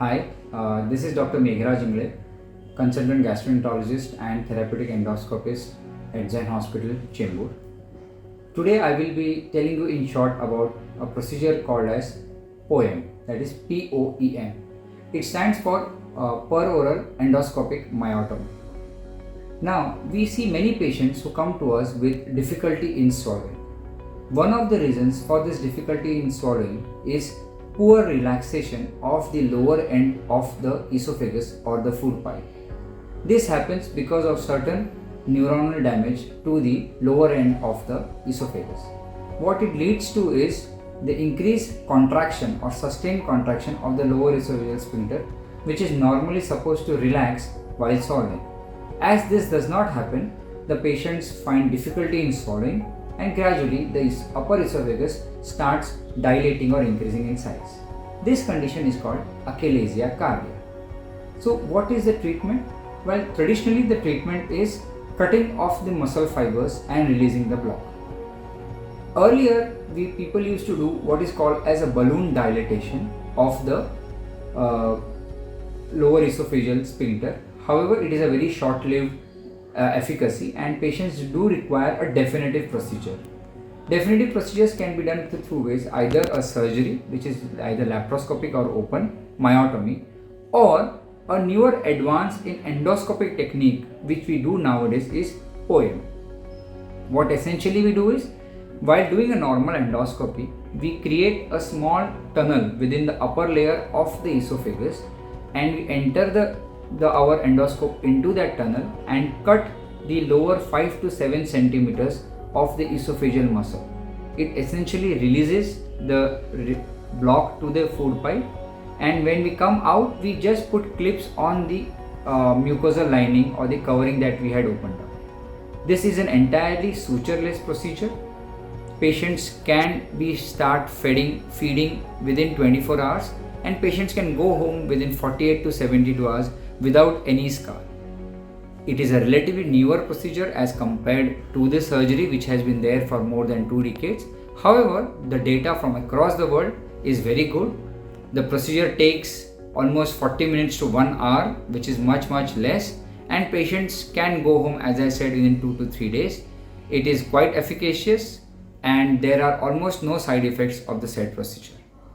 Hi, this is Dr. Meghraj Ingale, consultant gastroenterologist and therapeutic endoscopist at Zen Hospital, Chembur. Today I will be telling you in short about a procedure called as POEM, that is POEM. It stands for peroral endoscopic myotomy. Now, we see many patients who come to us with difficulty in swallowing. One of the reasons for this difficulty in swallowing is poor relaxation of the lower end of the esophagus or the food pipe. This happens because of certain neuronal damage to the lower end of the esophagus. What it leads to is the increased contraction or sustained contraction of the lower esophageal sphincter, which is normally supposed to relax while swallowing. As this does not happen, the patients find difficulty in swallowing and gradually the upper esophagus starts dilating or increasing in size. This condition is called 𝐂𝐤𝐬. So what is the treatment? Well, traditionally the treatment is cutting off the muscle fibers and releasing the block. Earlier, people used to do what is called as a balloon dilatation of the lower esophageal sphincter. However, it is a very short-lived efficacy and patients do require a definitive procedure. Definitive procedures can be done through ways, either a surgery, which is either laparoscopic or open myotomy, or a newer advance in endoscopic technique which we do nowadays is POEM. What essentially we do is, while doing a normal endoscopy, we create a small tunnel within the upper layer of the esophagus and we enter our endoscope into that tunnel and cut the lower 5 to 7 centimeters of the esophageal muscle. It essentially releases the block to the food pipe, and when we come out, we just put clips on the mucosal lining or the covering that we had opened up. This is an entirely sutureless procedure. Patients can start feeding within 24 hours, and patients can go home within 48 to 72 hours without any scar. It is a relatively newer procedure as compared to the surgery which has been there for more than 2 decades. However, the data from across the world is very good. The procedure takes almost 40 minutes to 1 hour, which is much less, and patients can go home, as I said, within 2 to 3 days. It is quite efficacious and there are almost no side effects of the said procedure.